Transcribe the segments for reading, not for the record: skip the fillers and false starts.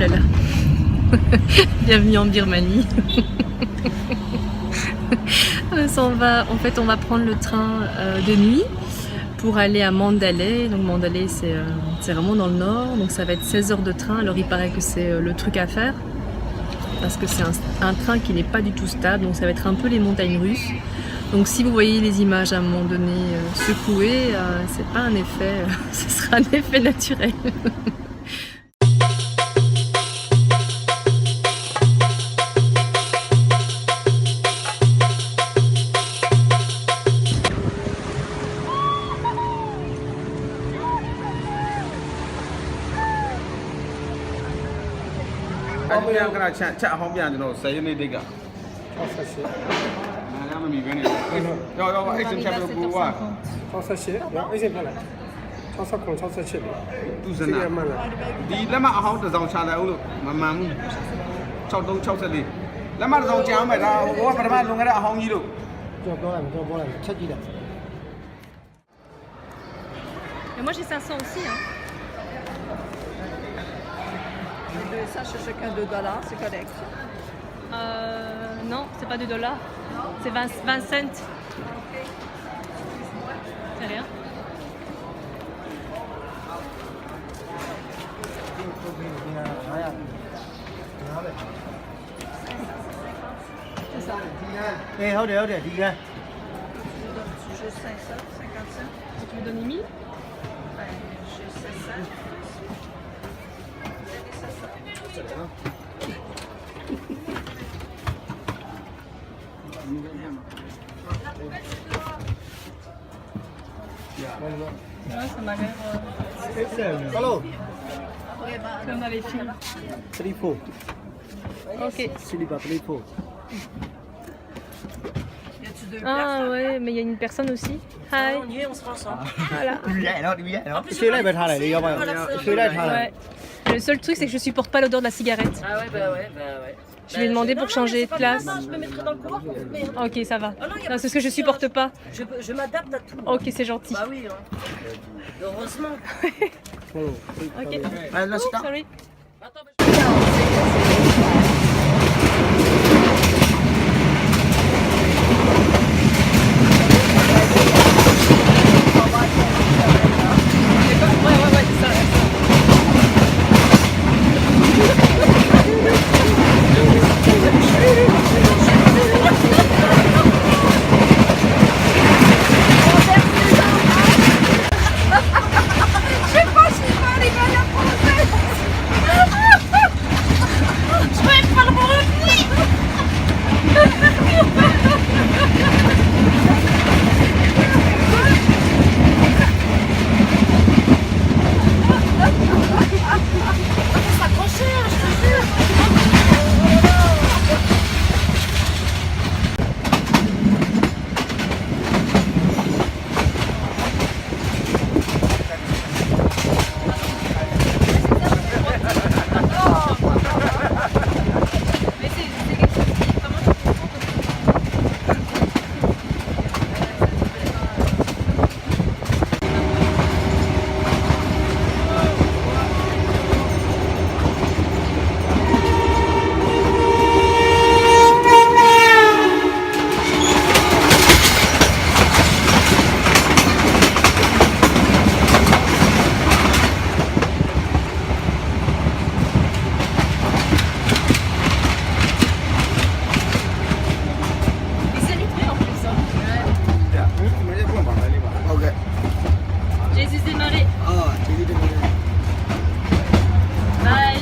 Là là. Bienvenue en Birmanie. En fait, on va prendre le train de nuit pour aller à Mandalay. Donc Mandalay, c'est vraiment dans le nord. Donc ça va être 16 heures de train. Alors il paraît que c'est le truc à faire. Parce que c'est un train qui n'est pas du tout stable. Donc ça va être un peu les montagnes russes. Donc si vous voyez les images à un moment donné secouées, c'est pas un effet, ce sera un effet naturel. Et moi j'ai 500 aussi. Hein. Ça, c'est chacun $2, c'est correct. Non, c'est pas $2. C'est 20 cents. C'est rien. C'est ça. Ê, hốt để đi ra. Juste 5 cents, 50 cents. Tu me donnes 1000? Ben, j'ai 700. Ouais, ça m'a l'air Alo. comme avec films. 34. Ok. Silver 34. Ah ouais, mais il y a une personne aussi. Hi. On y est, on sera ensemble. Voilà. Đi vậy đó. Xíu lấy bài thai này đi không ơi. Xíu lấy thai này. Ouais. Le seul truc, c'est que je supporte pas l'odeur de la cigarette. Ah ouais, bah ouais. Je lui ai demandé pour changer de place. Je me mettrai dans le couloir pour fumer. Ok, ça va. Ah non, y a Non, pas c'est ce que je supporte pas. Je m'adapte à tout. Ok, c'est gentil. Bah oui, hein. Heureusement. Ok. Let's Oh, go. sorry. Attends, bah, Ouais, c'est ça. Jésus démarré. Bye.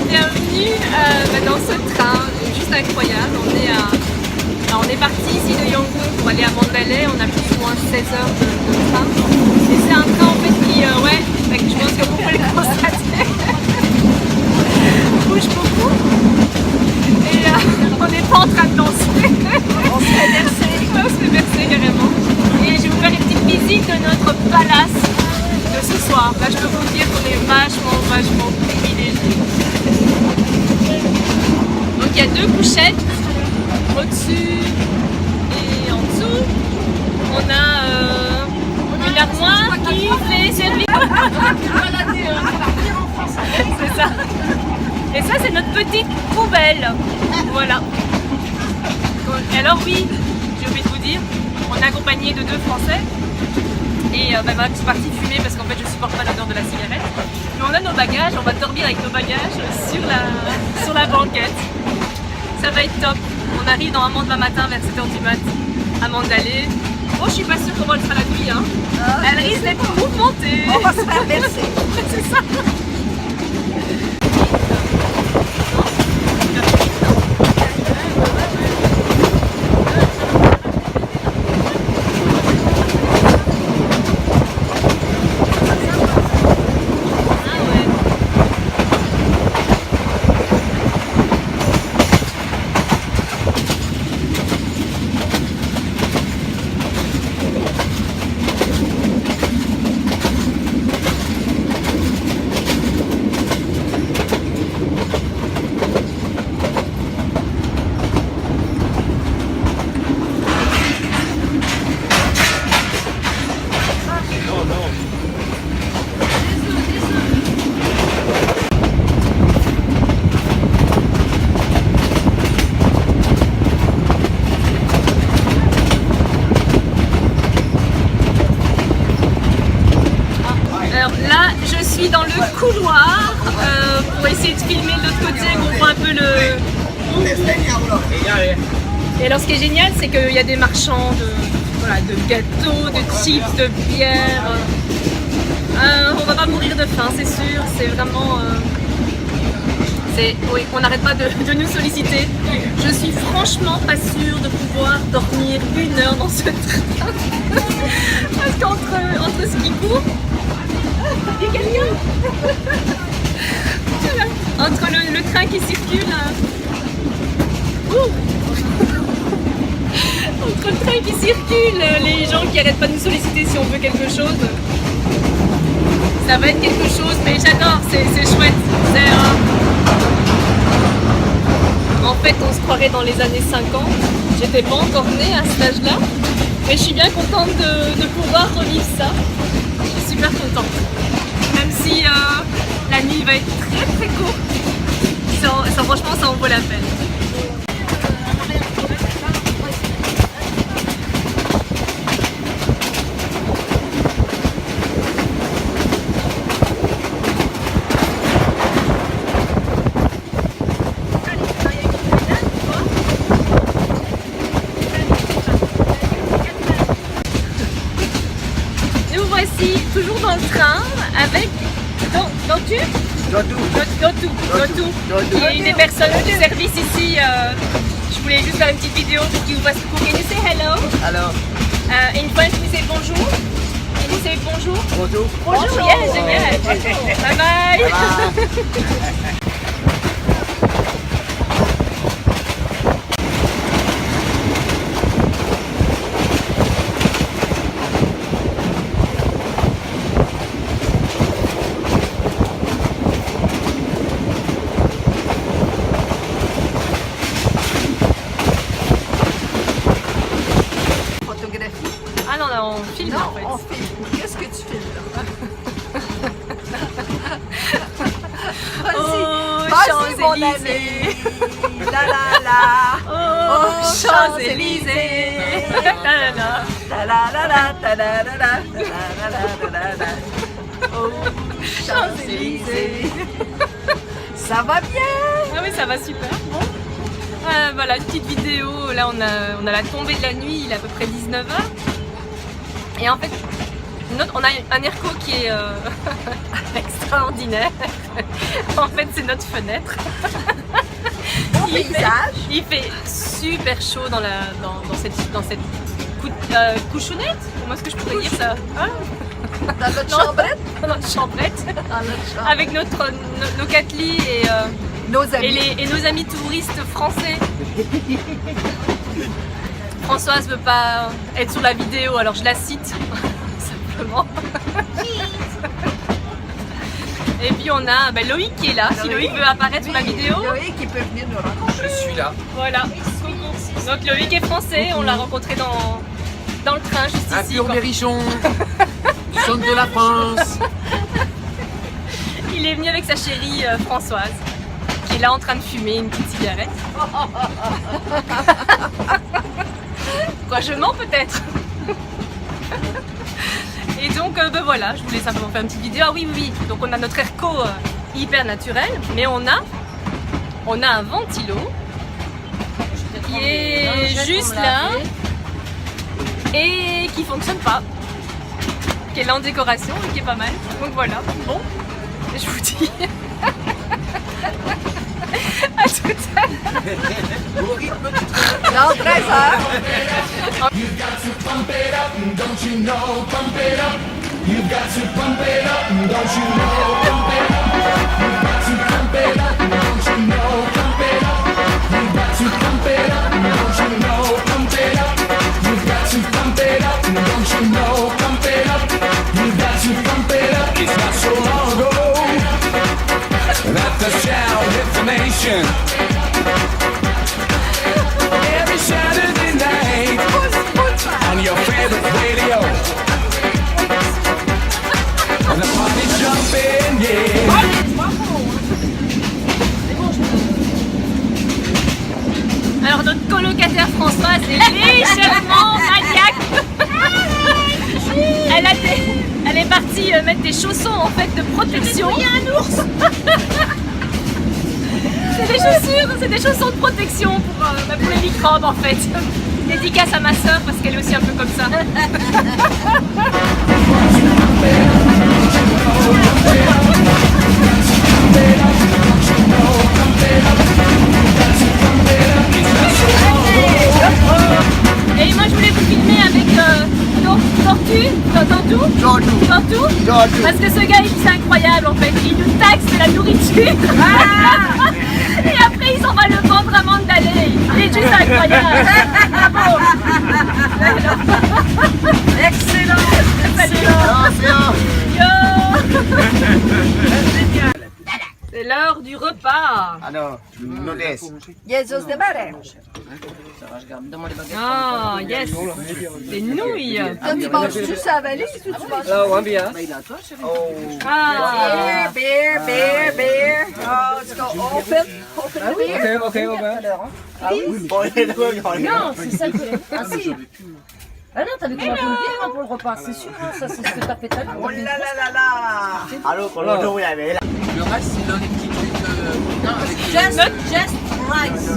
Bienvenue dans ce train juste incroyable. On parti ici de Yangon pour aller à Mandalay, on a plus ou moins 16 heures de train. Et c'est un train en fait qui, ouais, je pense que vous pouvez le constater, bouge beaucoup. Et on n'est pas en train de danser. On se fait bercer. Ouais, on se fait bercer carrément. Et je vais vous faire une petite visite de notre palace de ce soir. Là je peux vous dire qu'on est vachement privilégiés. Donc il y a 2 couchettes au-dessus et en dessous. On a une armoire qui fait servir. C'est ça. Et ça c'est notre petite poubelle. Voilà. Alors oui, j'ai oublié de vous dire, on est accompagné de 2 Français. Et Max est parti fumer parce qu'en fait je supporte pas l'odeur de la cigarette. Mais on a nos bagages, on va dormir avec nos bagages sur la banquette. Ça va être top. On arrive normalement demain matin vers 7h du mat à Mandalay. Oh, je suis pas sûre comment elle sera la nuit. Hein. Elle risque d'être mouvementée. On va se faire bercer. C'est ça. Dans le couloir pour essayer de filmer de l'autre côté, qu'on voit un peu le... Et alors ce qui est génial, c'est qu'il y a des marchands de gâteaux, de chips, de bière. On va pas mourir de faim, c'est sûr. C'est vraiment... oui, on n'arrête pas de nous solliciter. Je suis franchement pas sûre de pouvoir dormir 1 heure dans ce train. Parce qu'entre ce qui court... Il y a quelqu'un. Entre le train qui circule, entre le train qui circule, les gens qui arrêtent pas de nous solliciter si on veut quelque chose, ça va être quelque chose, mais j'adore, c'est chouette. En fait, on se croirait dans les années 50, j'étais pas encore née à cet âge-là, mais je suis bien contente de pouvoir revivre ça. Je suis super contente. Même si la nuit va être très courte, franchement ça en vaut la peine. Nous voici toujours dans le train avec Dotu, qui est une des personnes du service ici. Je voulais juste faire une petite vidéo pour qu'il vous fasse coucou. Can you say hello? Hello. In French, we say bonjour. Can you say bonjour? Bonjour. Bonjour, yeah, génial. Bye bye. Ah non, là, on filme en fait. On filme. Qu'est-ce que tu filmes là? Vas-y, mon ami. La la la. Oh, Champs-Élysées. La la La la la la, ta la la la, la la la la la. Oh, Champs-Élysées. Ça va bien? Ah oui, ça va super. Bon. Voilà, une petite vidéo. Là, on a la tombée de la nuit, il est à peu près 19h. Et en fait, on a un airco qui est extraordinaire. En fait, c'est notre fenêtre. paysage. Il fait super chaud dans cette couchounette. Comment est-ce que je pourrais dire ça, hein? Dans notre chambrette. Dans notre chambrette. Dans notre chambre. Avec nos quatre lits Nos amis. et nos amis touristes français. Françoise veut pas être sur la vidéo, alors je la cite simplement. Et puis on a Loïc qui est là, si Loïc veut apparaître sur la vidéo. Loïc qui peut venir nous rencontrer. Je suis là. Voilà. Donc Loïc est français, on l'a rencontré dans le train juste Un ici. pur berrichon du centre de la France. Il est venu avec sa chérie Françoise, qui est là en train de fumer une petite cigarette. Quoi, je mens peut-être. Et donc voilà, je voulais simplement faire une petite vidéo. Ah oui, donc on a notre airco hyper naturel, mais on a un ventilo qui est juste là et qui fonctionne pas, qui est là en décoration et qui est pas mal. Donc voilà, bon, je vous dis à tout à l'heure. Dans 13 heures. You've got to pump it up, don't you know? Pump it up. You've got to pump it up, don't you know? Pump it up. You've got to pump it up, don't you know? Pump it up. You've got to pump it up, don't you know? Pump it up. You've got to pump it up, don't you know? Pump it up. You've got to pump it up. It's not so long ago that the shout hit the nation. Every Saturday night on your favorite radio. And the party's jumping, yeah. Alors notre colocataire Françoise est légèrement maniaque. Elle est partie mettre des chaussons en fait de protection. Il y a un ours. C'est des chaussons de protection pour les microbes en fait. Dédicace à ma soeur parce qu'elle est aussi un peu comme ça. Et moi je voulais vous filmer avec Tortue, parce que ce gars c'est incroyable en fait, il nous taxe de la nourriture et après il s'en va le vendre à Mandalay, il est juste incroyable. Bravo. Excellent. Yo. C'est l'heure du repas. Alors, notes. Jesus de Marais. Ah yes, des nouilles. Toi, tu manges-tu ça à valise ou tu manges? Ah. Beer. Oh, let's go. Open the beer. Non, c'est ça que j'ai. Ah si. Ah non, t'avais commandé une bière pour le repas, c'est sûr, hein, ça c'est ce que t'as fait tout à l'heure. Oh là là là là. Alors, qu'on l'a trouvé avec. Le reste, c'est dans les petits trucs. Non, avec Just rice.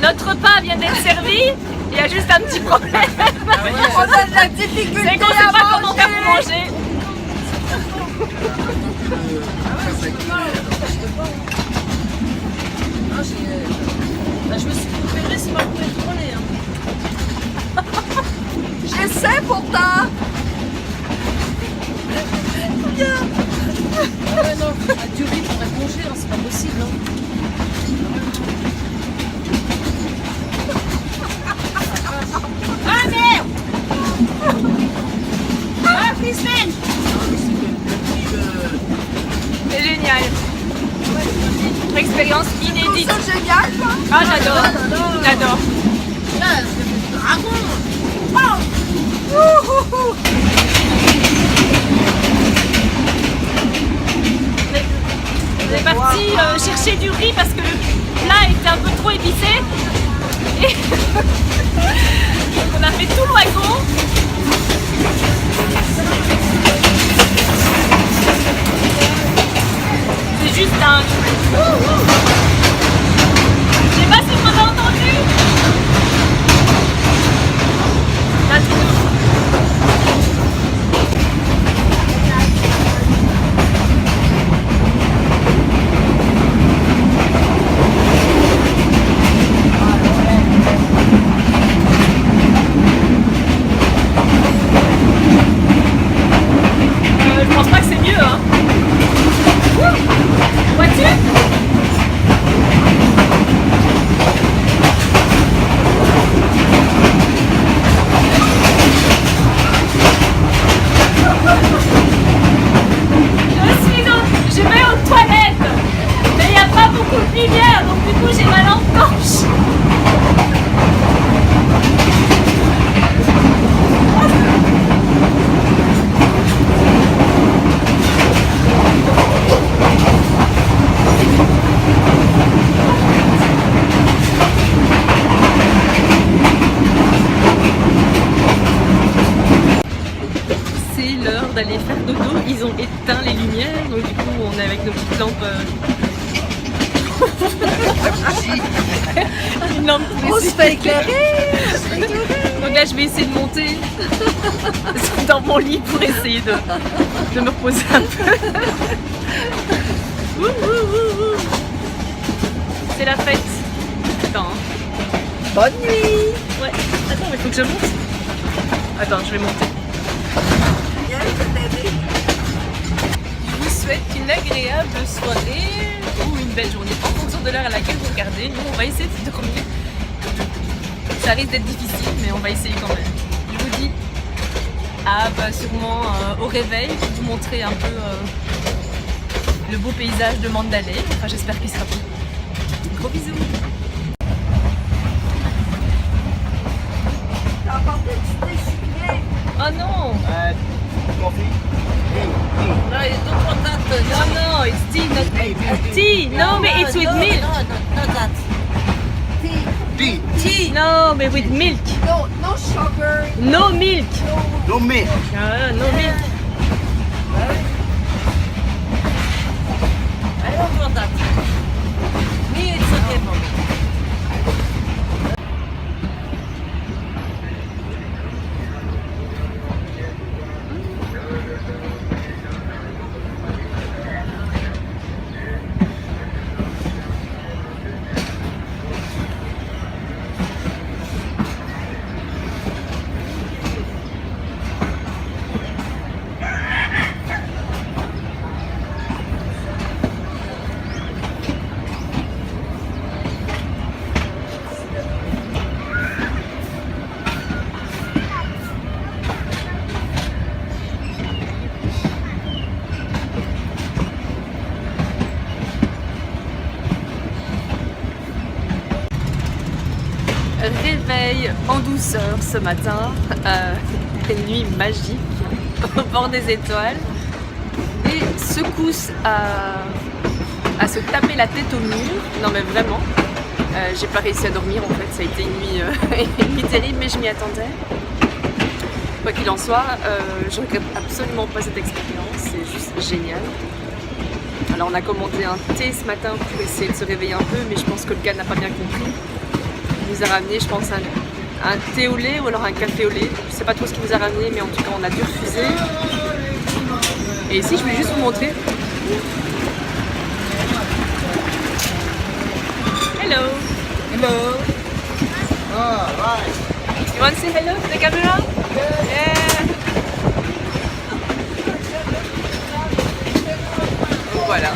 Notre repas vient d'être servi, il y a juste un petit problème. On a de la difficulté C'est qu'on ne sait pas comment faire pour manger. Je me suis préparée, c'est pas pour les tourner. J'essaie pourtant. Ouais, non, du riz pour manger, hein, c'est pas possible. Hein. Ah merde! Ah Christine! C'est génial. Expérience inédite. C'est génial, quoi. Ah j'adore. J'adore. On est parti chercher du riz parce que le plat était un peu trop épicé. Et donc on a fait tout le wagon. C'est juste dingue. Je sais pas si vous m'avez entendu. Là, tout. d'aller faire dodo, ils ont éteint les lumières, donc du coup on est avec nos petites lampes. Une lampe pour On se fait éclairer. Donc là je vais essayer de monter dans mon lit pour essayer de me reposer un peu. Ouh, ouh, ouh, ouh. C'est la fête. Attends. Bonne nuit. Ouais. Attends, mais faut que je monte. Attends, je vais monter. Je vous souhaite une agréable soirée ou une belle journée en fonction de l'heure à laquelle vous regardez. Nous, on va essayer de dormir. Ça risque d'être difficile, mais on va essayer quand même. Je vous dis sûrement au réveil pour vous montrer un peu le beau paysage de Mandalay. Enfin, j'espère qu'il sera beau. Gros bisous. T'as apporté du thé sucré. Oh non! Coffee. No, you don't want that. No, it's tea, not tea. No, but it's with milk. No, not that. Tea. Tea. No, but with milk. No sugar. No milk. No milk. No milk. I don't want that. Me, it's okay for me. Réveil en douceur ce matin, une nuit magique au bord des étoiles, des secousses à se taper la tête au mur. Non mais vraiment, j'ai pas réussi à dormir en fait, ça a été une nuit terrible mais je m'y attendais. Quoi qu'il en soit, je regrette absolument pas cette expérience, c'est juste génial. Alors on a commandé un thé ce matin pour essayer de se réveiller un peu, mais je pense que le gars n'a pas bien compris. Il nous a ramené, je pense, un thé au lait ou alors un café au lait. Je sais pas trop ce qu'il nous a ramené, mais en tout cas on a dû refuser. Et ici je vais juste vous montrer. Hello. Hello. Ah, right. You want to say hello to the camera? Yeah. Donc voilà.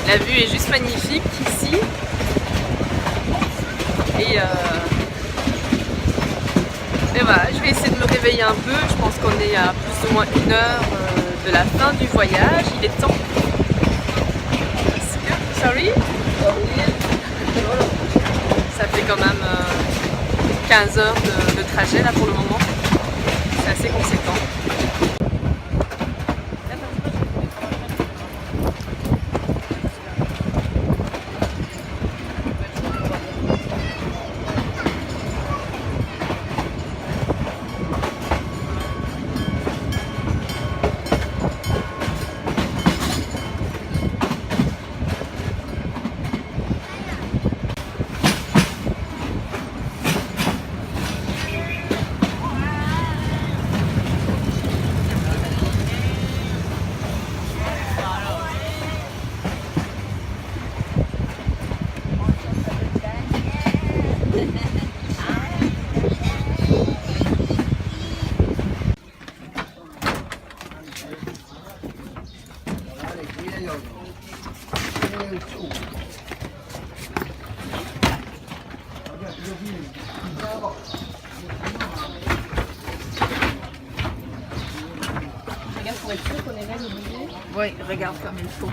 La vue est juste magnifique ici. Et voilà, je vais essayer de me réveiller un peu. Je pense qu'on est à plus ou moins 1 heure de la fin du voyage. Il est temps. Sorry? Ça fait quand même 15 heures de trajet là pour le moment. C'est assez conséquent. Regarde pour être sûr qu'on est même obligé. Oui, regarde comme il faut.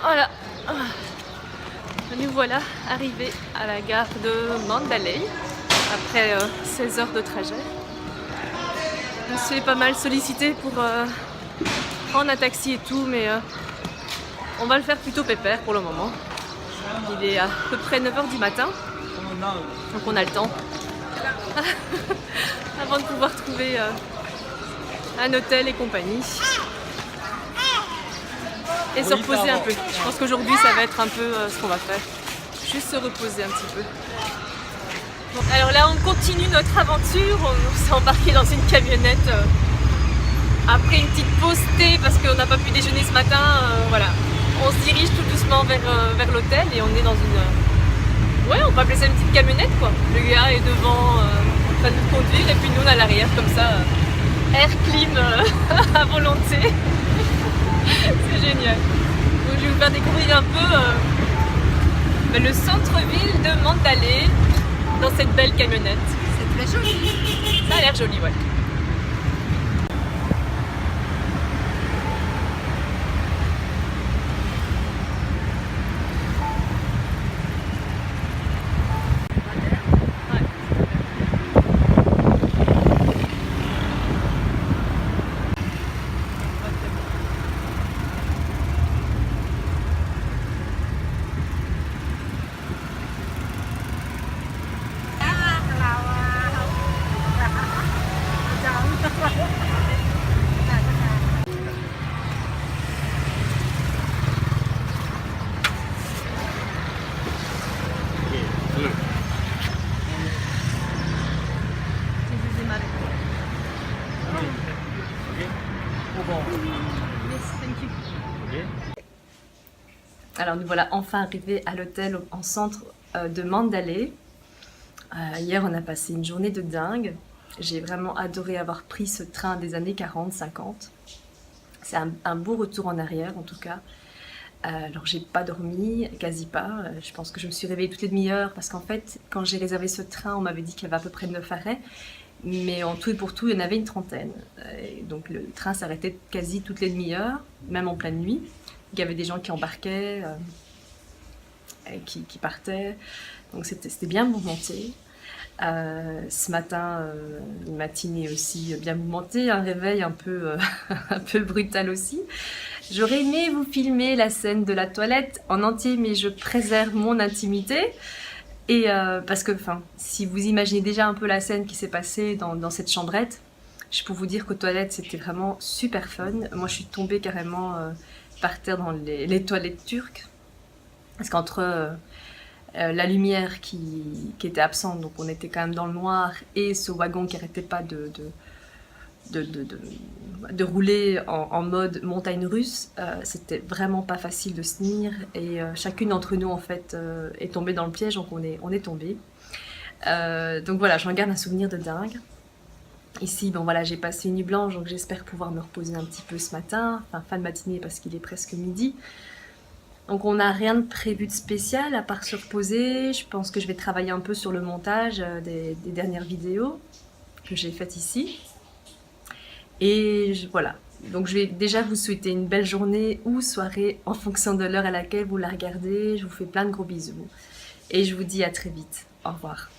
Voilà. Nous voilà arrivés à la gare de Mandalay après 16 heures de trajet. On se fait pas mal solliciter pour prendre un taxi et tout, mais On va le faire plutôt pépère pour le moment. Il est à peu près 9h du matin, donc on a le temps avant de pouvoir trouver un hôtel et compagnie. Et se reposer un peu. Je pense qu'aujourd'hui ça va être un peu ce qu'on va faire. Juste se reposer un petit peu. Bon, alors là on continue notre aventure. On s'est embarqué dans une camionnette après une petite pause thé parce qu'on n'a pas pu déjeuner ce matin. Voilà. On se dirige tout doucement vers l'hôtel et on est dans une... Ouais, on peut appeler ça une petite camionnette quoi. Le gars est devant en train de nous conduire et puis nous on est à l'arrière comme ça. Air clim à volonté. C'est génial. Donc je vais vous faire découvrir un peu le centre-ville de Mandalay dans cette belle camionnette. C'est très joli. Ça a l'air joli, ouais. Alors nous voilà enfin arrivés à l'hôtel en centre de Mandalay. Hier on a passé une journée de dingue. J'ai vraiment adoré avoir pris ce train des années 40-50. C'est un beau retour en arrière en tout cas. Alors j'ai pas dormi, quasi pas. Je pense que je me suis réveillée toutes les demi-heures parce qu'en fait quand j'ai réservé ce train on m'avait dit qu'il y avait à peu près 9 arrêts. Mais en tout et pour tout il y en avait une trentaine. Donc le train s'arrêtait quasi toutes les demi-heures, même en pleine nuit. Il y avait des gens qui embarquaient, qui partaient, donc c'était bien mouvementé. Ce matin, une matinée aussi bien mouvementée, un réveil un peu, un peu brutal aussi. J'aurais aimé vous filmer la scène de la toilette en entier, mais je préserve mon intimité. Et parce que, si vous imaginez déjà un peu la scène qui s'est passée dans cette chambrette, je peux vous dire qu'aux toilettes c'était vraiment super fun. Moi je suis tombée carrément par terre dans les toilettes turques. Parce qu'entre la lumière qui était absente, donc on était quand même dans le noir, et ce wagon qui n'arrêtait pas de rouler en mode montagne russe, c'était vraiment pas facile de se tenir. Et chacune d'entre nous en fait est tombée dans le piège, donc on est tombé. Donc voilà, j'en garde un souvenir de dingue. Ici, bon voilà, j'ai passé une nuit blanche, donc j'espère pouvoir me reposer un petit peu ce matin, enfin fin de matinée parce qu'il est presque midi. Donc on n'a rien de prévu de spécial à part se reposer. Je pense que je vais travailler un peu sur le montage des dernières vidéos que j'ai faites ici. Et voilà, donc je vais déjà vous souhaiter une belle journée ou soirée en fonction de l'heure à laquelle vous la regardez. Je vous fais plein de gros bisous et je vous dis à très vite. Au revoir.